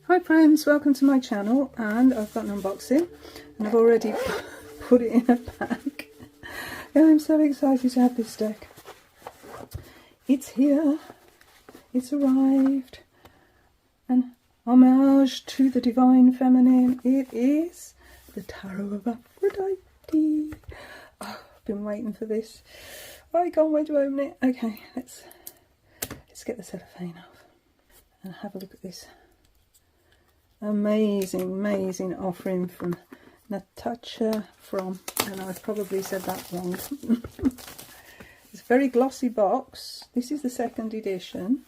Hi friends, welcome to my channel, and I've got an unboxing and I've already put it in a bag. And I'm so excited to have this deck. It's here, it's arrived, and homage to the divine feminine, it is the Tarot of Aphrodite. Oh, I've been waiting for this. I can't wait to open it. Okay, let's get the cellophane off and have a look at this. Amazing offering from Natasha from, and I've probably said that wrong. It's a very glossy box. This is the second edition.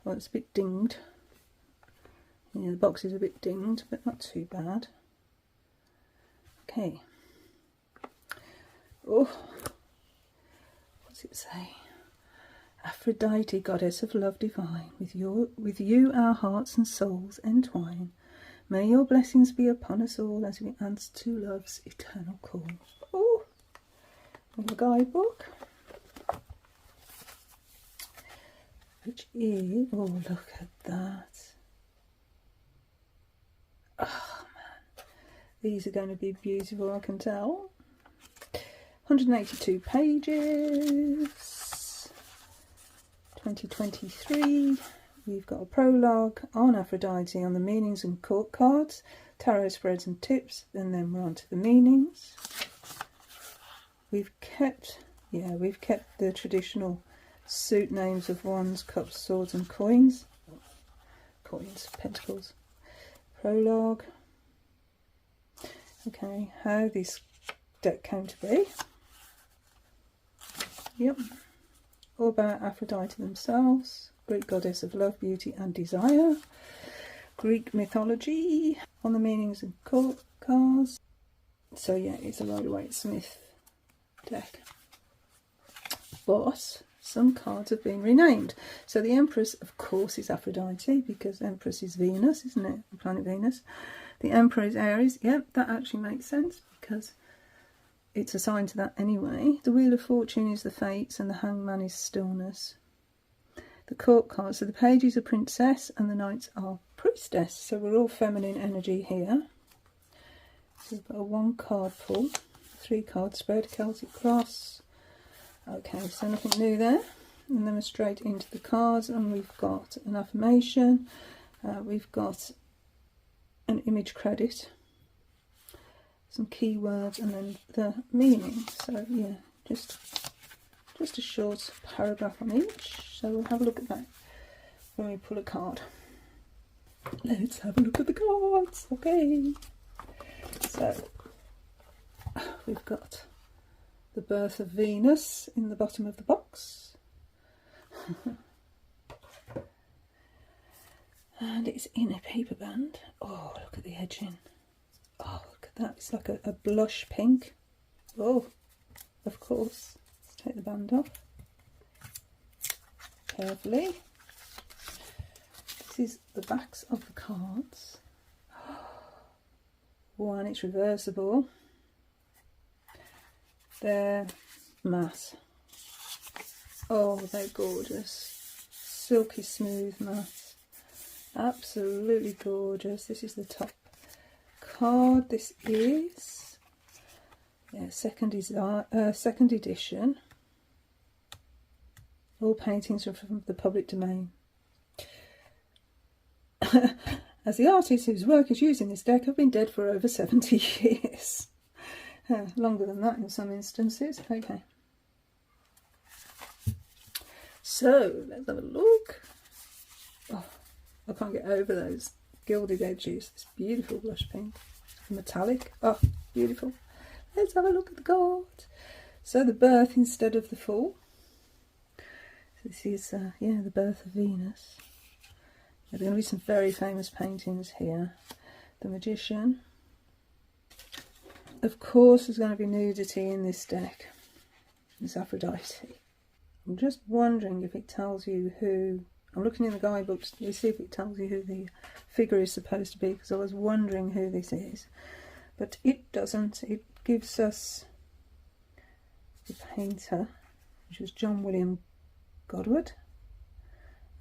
Oh, it's a bit dinged. Yeah, the box is a bit dinged, but not too bad. Okay. Oh, what's it say? Aphrodite, goddess of love divine, with you our hearts and souls entwine. May your blessings be upon us all as we answer to love's eternal call. Oh, and the guidebook, which is, oh, look at that. Oh man, these are going to be beautiful, I can tell. 182 pages. 2023. We've got a prologue on Aphrodite, on the meanings and court cards, tarot spreads and tips, and then we're on to the meanings. We've kept the traditional suit names of wands, cups, swords and coins. Coins, pentacles. Prologue. Okay, how this deck came to be. Yep. All about Aphrodite themselves, Greek goddess of love, beauty and desire. Greek mythology, on the meanings and court cards. So yeah, it's a Rider-Waite-Smith deck. But some cards have been renamed. So the Empress, of course, is Aphrodite, because Empress is Venus, isn't it? The planet Venus. The Emperor is Aries. Yep, that actually makes sense, because it's assigned to that anyway. The Wheel of Fortune is the Fates, and the Hangman is Stillness. The court cards, so the pages are Princess and the Knights are Priestess. So we're all feminine energy here. So we've got a 1 card pull, 3 card spread, Celtic Cross. Okay, so nothing new there. And then we're straight into the cards, and we've got an affirmation. We've got an image credit, some keywords, and then the meaning. So yeah, just a short paragraph on each. So we'll have a look at that when we pull a card. Let's have a look at the cards. Okay, so we've got the birth of Venus in the bottom of the box. And it's in a paper band. Oh, look at the edging. Oh, look at that. It's like a blush pink. Oh, of course. Let's take the band off. Carefully. This is the backs of the cards. One, it's reversible. They're matte. Oh, they're gorgeous. Silky smooth matte. Absolutely gorgeous. This is the top card. This is second edition. All paintings are from the public domain. As the artists whose work is used in this deck have been dead for over 70 years. Longer than that in some instances. Okay. So let's have a look. Oh, I can't get over those gilded edges. This beautiful blush pink, metallic. Oh, beautiful. Let's have a look at the card. So the birth instead of the fall. So this is the birth of Venus. There are going to be some very famous paintings here. The Magician. Of course, there's going to be nudity in this deck. It's Aphrodite. I'm just wondering if it tells you who. I'm looking in the guidebook to see if it tells you who the figure is supposed to be, because I was wondering who this is. But it doesn't. It gives us the painter, which was John William Godward,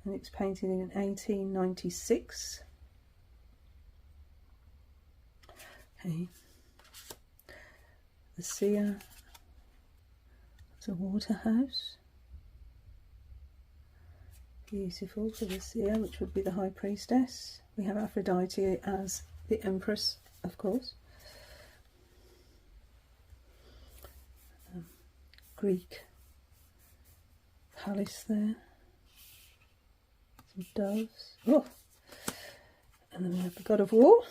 and it's painted in 1896. Okay. The seer is a water house. Beautiful for the seer, which would be the high priestess. We have Aphrodite as the empress, of course. Greek palace there. Some doves. Oh! And then we have the god of war.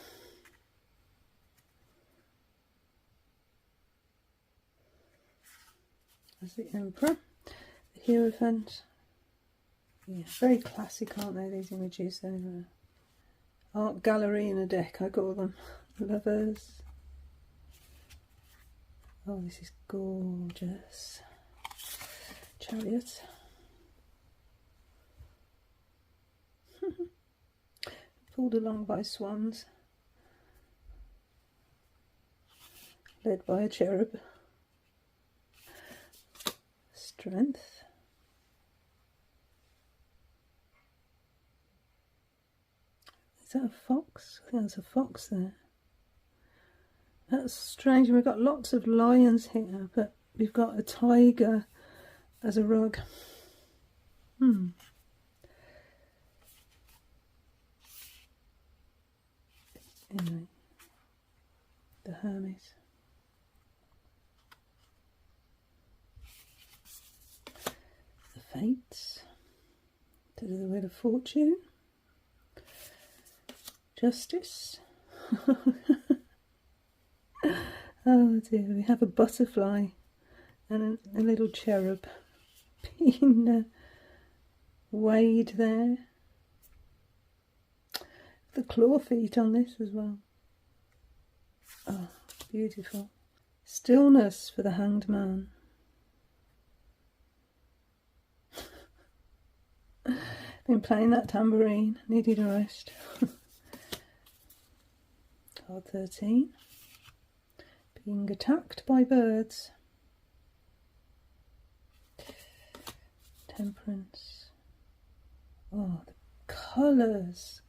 As the emperor. The hierophant. Yeah, very classic, aren't they, these images? They're art gallery in a deck, I call them. Lovers. Oh, this is gorgeous. Chariot. Pulled along by swans. Led by a cherub. Strength. Is that a fox? I think there's a fox there. That's strange. We've got lots of lions here, but we've got a tiger as a rug. Anyway, the Hermes. The Fates. To do the Wheel of Fortune. Justice. Oh dear, we have a butterfly and a little cherub being weighed there. The claw feet on this as well. Oh, beautiful. Stillness for the Hanged Man. Been playing that tambourine, needed a rest. Card 13. Being attacked by birds. Temperance. Oh, the colours.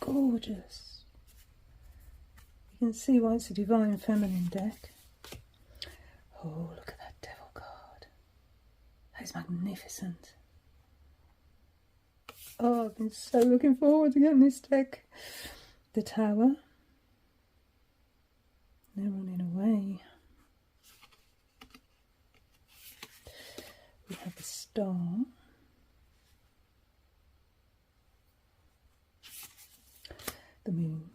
Gorgeous. You can see why it's a divine feminine deck. Oh, look at that devil card. That is magnificent. Oh, I've been so looking forward to getting this deck. The Tower. They're running away. We have the Star. The Moon.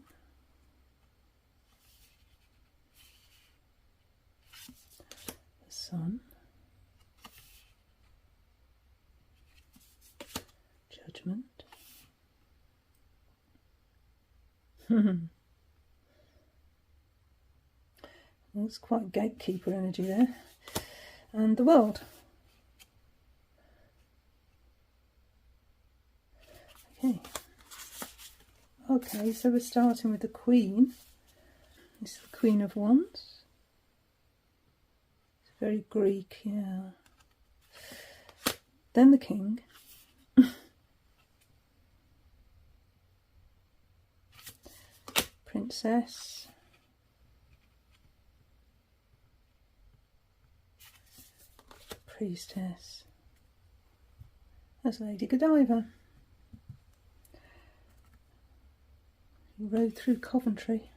The Sun. Judgment. That's quite gatekeeper energy there. And the World. Okay. Okay, so we're starting with the Queen. This is the Queen of Wands. It's very Greek, yeah. Then the King. Princess. Priestess. That's Lady Godiva. He rode through Coventry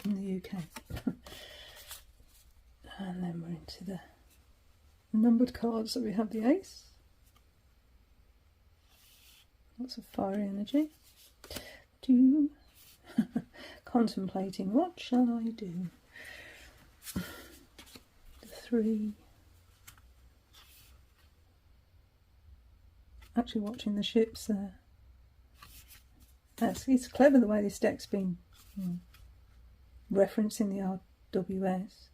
in the UK. And then we're into the numbered cards. So we have the Ace. Lots of fiery energy. Contemplating, what shall I do? The 3. Actually watching the ships there. It's clever the way this deck's been referencing the RWS.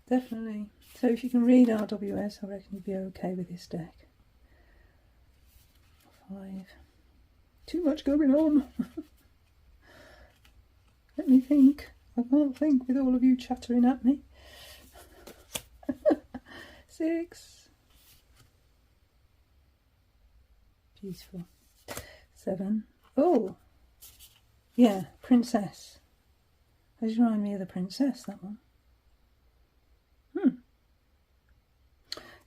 Definitely. So if you can read RWS, I reckon you'd be okay with this deck. 5. Too much going on. Let me think. I can't think with all of you chattering at me. 6. Beautiful. 7. Oh, Yeah, princess. Does remind me of the princess, that one.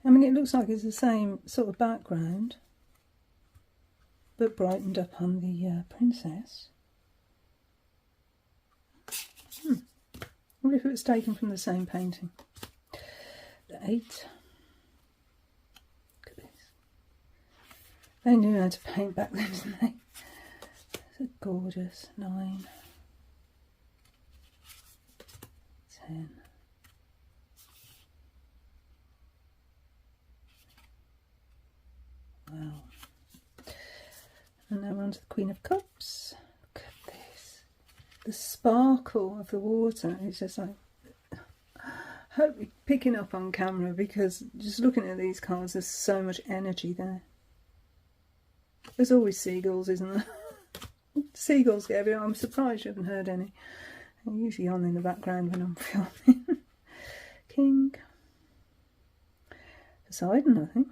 I mean, it looks like it's the same sort of background, but brightened up on the princess. I wonder if it was taken from the same painting. The 8. Look at this. They knew how to paint back then, didn't they? It's a gorgeous 9. 10. Wow. And now we're on to the Queen of Cups. Look at this. The sparkle of the water. It's just like, I hope you're picking up on camera, because just looking at these cards, there's so much energy there. There's always seagulls, isn't there? Seagulls get everywhere. I'm surprised you haven't heard any. They're usually on in the background when I'm filming. King. Poseidon, I think.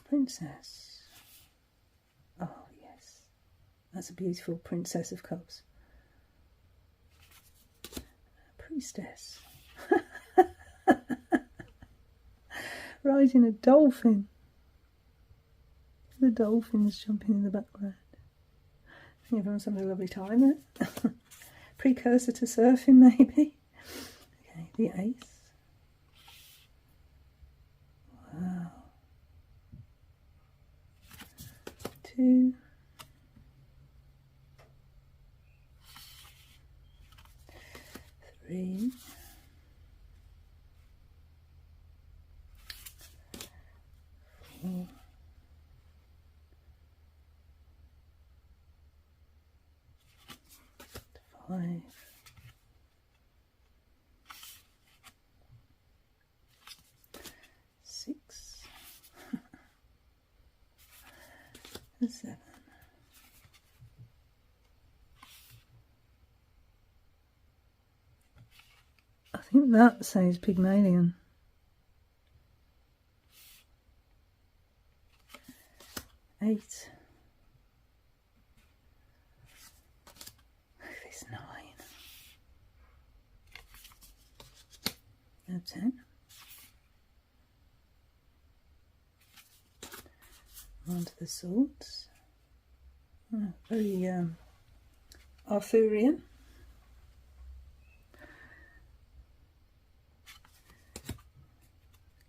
Princess. Oh, yes. That's a beautiful Princess of Cups. Priestess. Riding a dolphin. The dolphins jumping in the background. I think everyone's having a lovely time, isn't it? Precursor to surfing, maybe. Okay, the Ace. Wow. 2. 3. 4. 5. 6. And 7. I think that says Pygmalion. 8. Look at this 9. Now 10. On to the swords. Oh, very Arthurian.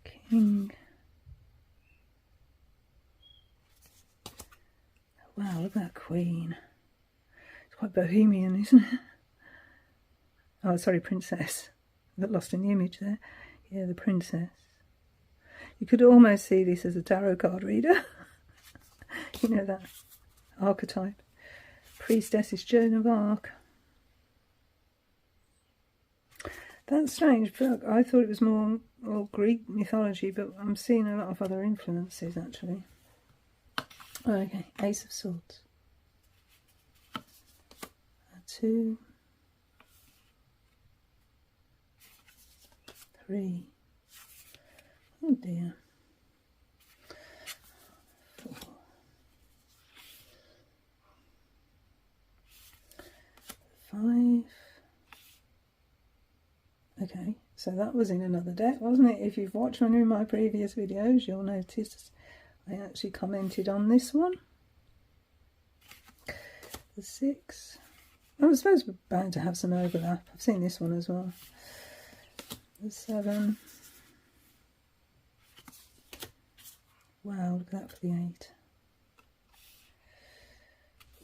King. Wow, look at that Queen. It's quite bohemian, isn't it? Oh, sorry, Princess. I got lost in the image there. Yeah, the Princess. You could almost see this as a tarot card reader. You know, that archetype. Priestess is Joan of Arc. That's strange, but I thought it was more Greek mythology, but I'm seeing a lot of other influences, actually. Okay, Ace of Swords. 2. 3. Oh dear. 4. 5. Okay, so that was in another deck, wasn't it? If you've watched one of my previous videos, you'll notice I actually commented on this one. The 6. I suppose we're bound to have some overlap. I've seen this one as well. The 7. Wow, look at that for the 8.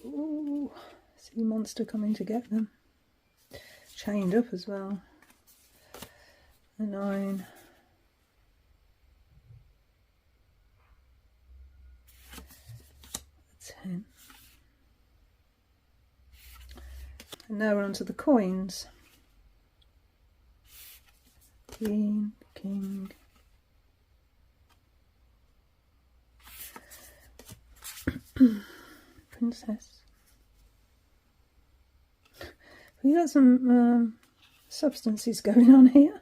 Ooh, sea monster coming to get them. Chained up as well. The 9. The 10. And now we're on to the coins. Queen, King. Princess. We got some substances going on here.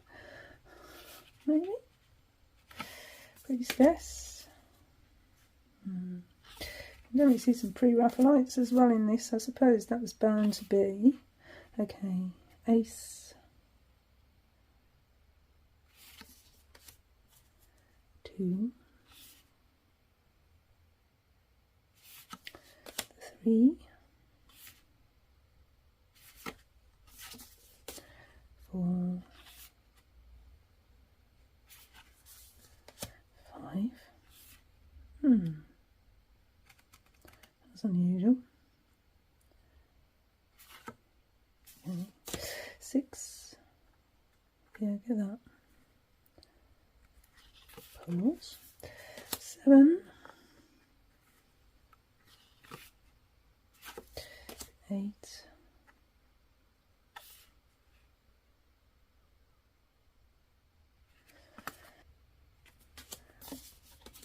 Maybe. Priestess. Let me see some pre-Raphaelites as well in this. I suppose that was bound to be. Okay, ace, 2, 3, 4, 5. That's unusual. Okay. 6. Yeah, get that. Pause. 7. 8.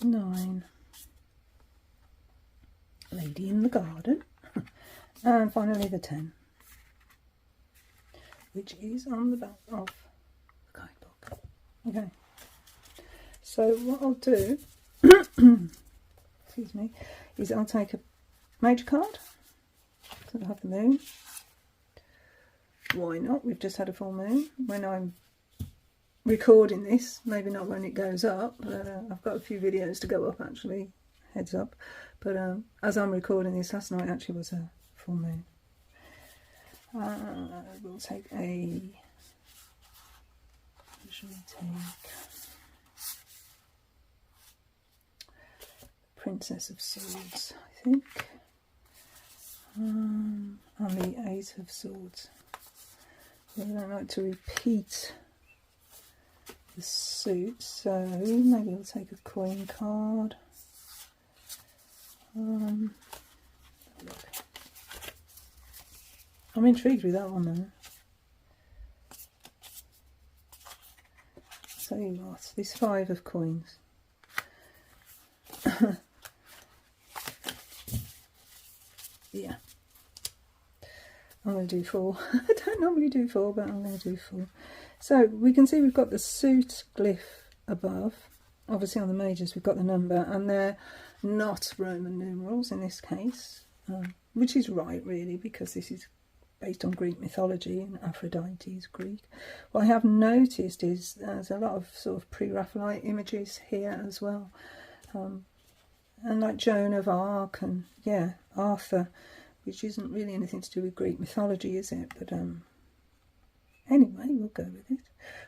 9. Lady in the Garden. And finally the 10, which is on the back of the guidebook. Okay, so what I'll do, excuse me, is I'll take a major card. So I'll have the moon. Why not? We've just had a full moon. When I'm recording this, maybe not when it goes up, but I've got a few videos to go up actually, heads up. But as I'm recording this, last night actually was a full moon. We'll take a, what shall we take? Princess of Swords, I think. And the 8 of Swords. I don't like to repeat the suit, so maybe we'll take a coin card. Look. I'm intrigued with that one though. So what? This 5 of coins. Yeah. I'm going to do 4. I don't normally do 4, but I'm going to do 4. So we can see we've got the suit glyph above. Obviously on the majors we've got the number, and they're not Roman numerals in this case, which is right really, because this is based on Greek mythology and Aphrodite is Greek. What I have noticed is there's a lot of sort of pre-Raphaelite images here as well, and like Joan of Arc and yeah, Arthur, which isn't really anything to do with Greek mythology, is it? But anyway, we'll go with it.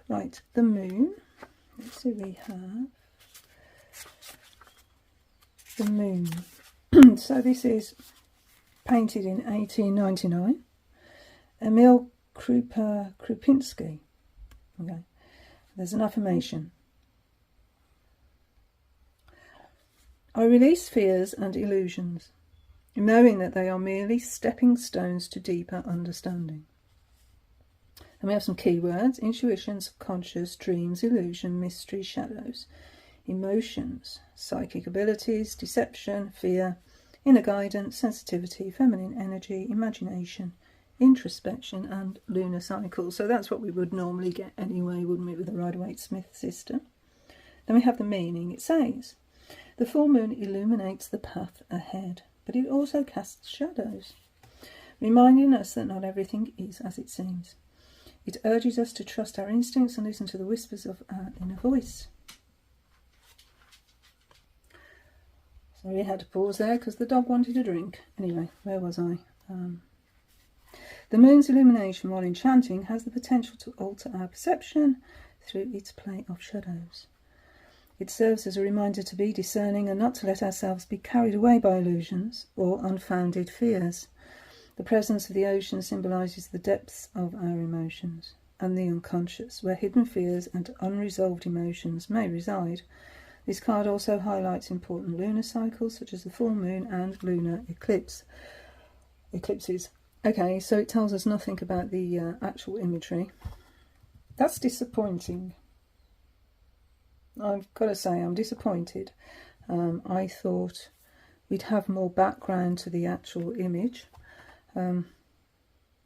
Right, the moon. Let's see, we have the moon. So this is painted in 1899. Emil Krupinski. Okay, there's an affirmation. I release fears and illusions, knowing that they are merely stepping stones to deeper understanding. And we have some keywords: intuition, subconscious, dreams, illusion, mystery, shadows, emotions, psychic abilities, deception, fear, inner guidance, sensitivity, feminine energy, imagination, introspection, and lunar cycle. So that's what we would normally get anyway, wouldn't we, with the Rider-Waite-Smith system. Then we have the meaning. It says, the full moon illuminates the path ahead, but it also casts shadows, reminding us that not everything is as it seems. It urges us to trust our instincts and listen to the whispers of our inner voice. So we had to pause there because the dog wanted a drink. Anyway, where was I? The moon's illumination, while enchanting, has the potential to alter our perception through its play of shadows. It serves as a reminder to be discerning and not to let ourselves be carried away by illusions or unfounded fears. The presence of the ocean symbolises the depths of our emotions and the unconscious, where hidden fears and unresolved emotions may reside. This card also highlights important lunar cycles such as the full moon and lunar eclipses. Okay, so it tells us nothing about the actual imagery. That's disappointing. I've got to say I'm disappointed. I thought we'd have more background to the actual image.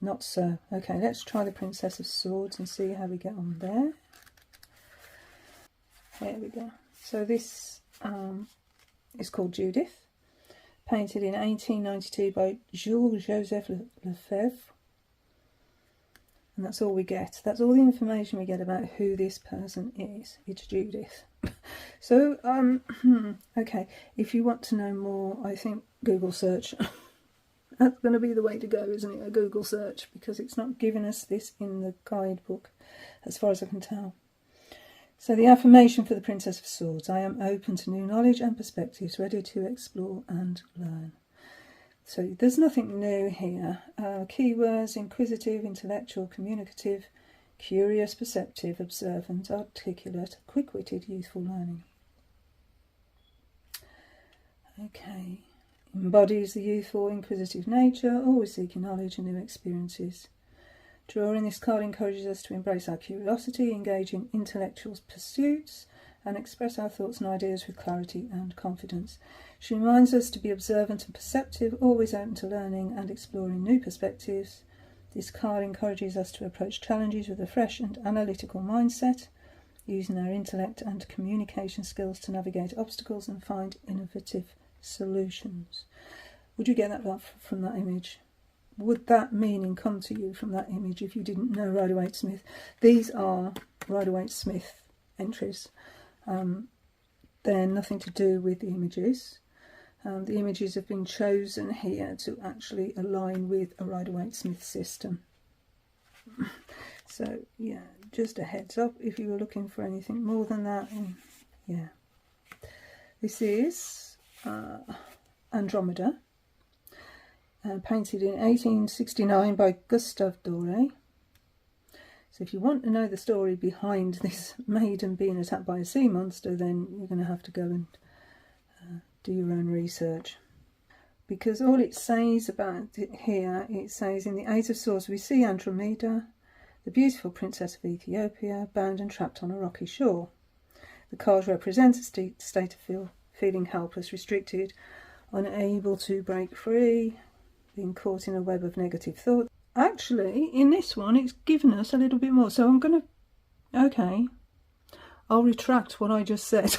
Not so. Okay, let's try the Princess of Swords and see how we get on there. There we go. So this is called Judith. painted in 1892 by Jules-Joseph Lefebvre. And that's all we get. That's all the information we get about who this person is. It's Judith. So, okay, if you want to know more, I think Google search. That's going to be the way to go, isn't it? A Google search, because it's not giving us this in the guidebook, as far as I can tell. So the affirmation for the Princess of Swords: I am open to new knowledge and perspectives, ready to explore and learn. So there's nothing new here. Keywords: inquisitive, intellectual, communicative, curious, perceptive, observant, articulate, quick-witted, youthful, learning. Okay. Embodies the youthful, inquisitive nature, always seeking knowledge and new experiences. Drawing this card encourages us to embrace our curiosity, engage in intellectual pursuits, and express our thoughts and ideas with clarity and confidence. She reminds us to be observant and perceptive, always open to learning and exploring new perspectives. This card encourages us to approach challenges with a fresh and analytical mindset, using our intellect and communication skills to navigate obstacles and find innovative solutions. Would you get that from that image? Would that meaning come to you from that image if you didn't know Rider-Waite-Smith? These are Rider-Waite-Smith entries. They're nothing to do with the images. The images have been chosen here to actually align with a Rider-Waite-Smith system. So, yeah, just a heads up if you were looking for anything more than that. Yeah. This is Andromeda, painted in 1869 by Gustave Doré. So if you want to know the story behind this maiden being attacked by a sea monster, then you're going to have to go and do your own research. Because all it says about it here, it says in the Eight of Swords we see Andromeda, the beautiful princess of Ethiopia, bound and trapped on a rocky shore. The card represents a state of feeling helpless, restricted, unable to break free, being caught in a web of negative thoughts. Actually, in this one, it's given us a little bit more. So I'm going to... Okay. I'll retract what I just said.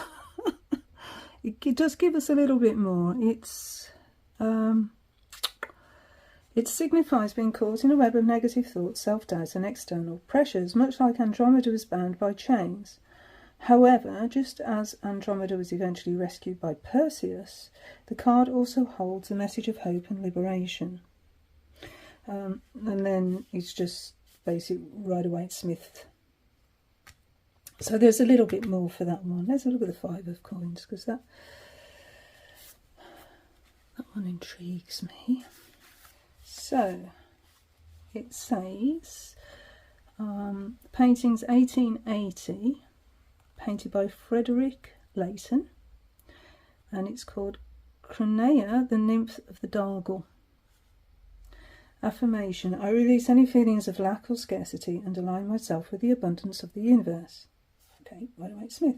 It does give us a little bit more. It signifies being caught in a web of negative thoughts, self-doubt and external pressures, much like Andromeda was bound by chains. However, just as Andromeda was eventually rescued by Perseus, the card also holds a message of hope and liberation. And then it's just basic Rider-Waite-Smith. So there's a little bit more for that one. Let's look at the Five of Coins, because that one intrigues me. So it says paintings 1880, painted by Frederick Layton, and it's called Cronea, the Nymph of the Dargle. Affirmation: I release any feelings of lack or scarcity and align myself with the abundance of the universe. Okay, Rider-Waite-Smith.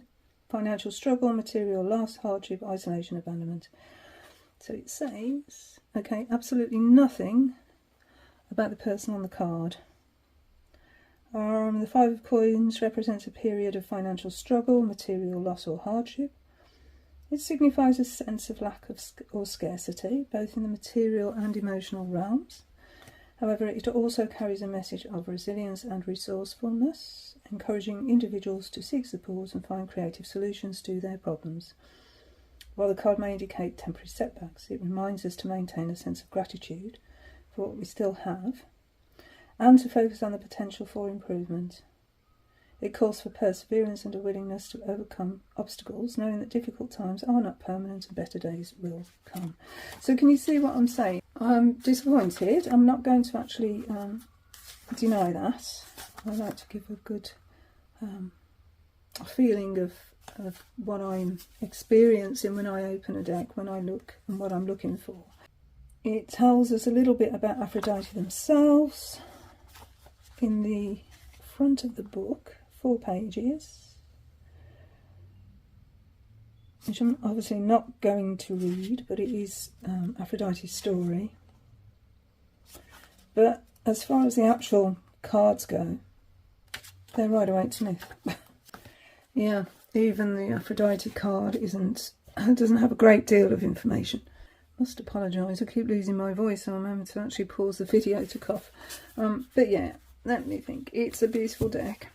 Financial struggle, material loss, hardship, isolation, abandonment. So it says, okay, absolutely nothing about the person on the card. The Five of Coins represents a period of financial struggle, material loss or hardship. It signifies a sense of lack of or scarcity, both in the material and emotional realms. However, it also carries a message of resilience and resourcefulness, encouraging individuals to seek support and find creative solutions to their problems. While the card may indicate temporary setbacks, it reminds us to maintain a sense of gratitude for what we still have and to focus on the potential for improvement. It calls for perseverance and a willingness to overcome obstacles, knowing that difficult times are not permanent and better days will come. So can you see what I'm saying? I'm disappointed. I'm not going to actually deny that. I like to give a good feeling of what I'm experiencing when I open a deck, when I look and what I'm looking for. It tells us a little bit about Aphrodite themselves in the front of the book. 4 pages, which I'm obviously not going to read, but it is Aphrodite's story. But as far as the actual cards go, they're Rider-Waite-Smith. Yeah, even the Aphrodite card doesn't have a great deal of information. Must apologise, I keep losing my voice, so I'm having to actually pause the video to cough. But yeah, let me think. It's a beautiful deck,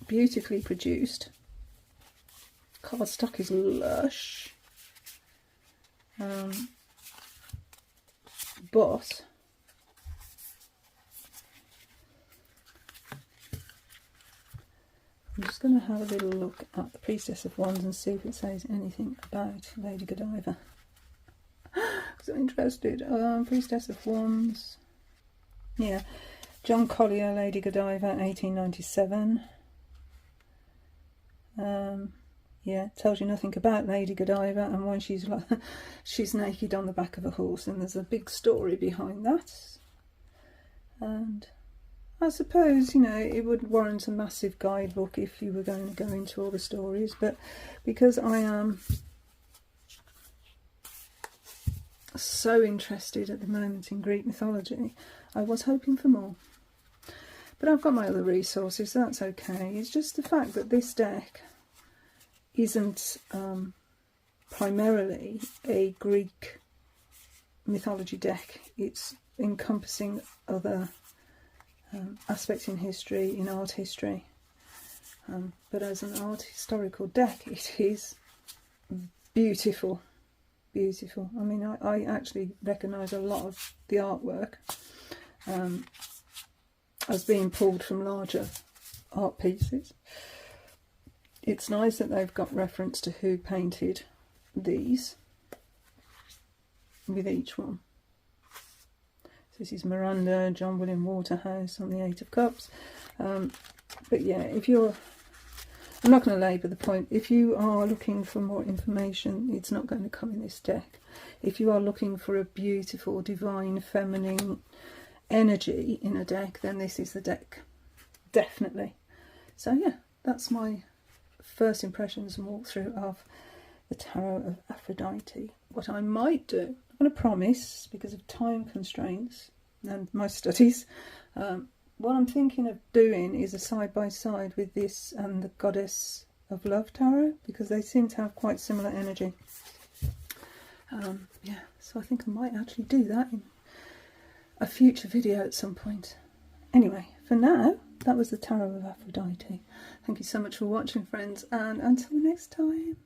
beautifully produced. Cardstock is lush. But I'm just going to have a little look at the Priestess of Wands and see if it says anything about Lady Godiva. So interested. Priestess of Wands. Yeah. John Collier, Lady Godiva, 1897. Yeah, tells you nothing about Lady Godiva and why she's like she's naked on the back of a horse, and there's a big story behind that. And I suppose, you know, it would warrant a massive guidebook if you were going to go into all the stories, but because I am so interested at the moment in Greek mythology, I was hoping for more. But I've got my other resources, so that's okay. It's just the fact that this deck isn't primarily a Greek mythology deck. It's encompassing other aspects in history, in art history. But as an art historical deck, it is beautiful. Beautiful. I mean, I actually recognise a lot of the artwork as being pulled from larger art pieces. It's nice that they've got reference to who painted these with each one. So this is Miranda, John William Waterhouse on the Eight of Cups. But yeah, if you're, I'm not going to labour the point. If you are looking for more information, it's not going to come in this deck. If you are looking for a beautiful, divine, feminine energy in a deck, then this is the deck. Definitely. So yeah, that's my first impressions and walkthrough of the Tarot of Aphrodite. What I might do, I'm going to promise, because of time constraints and my studies, what I'm thinking of doing is a side-by-side with this and the Goddess of Love Tarot, because they seem to have quite similar energy. Yeah, so I think I might actually do that in a future video at some point. Anyway, for now, that was the Tarot of Aphrodite. Thank you so much for watching, friends, and until next time.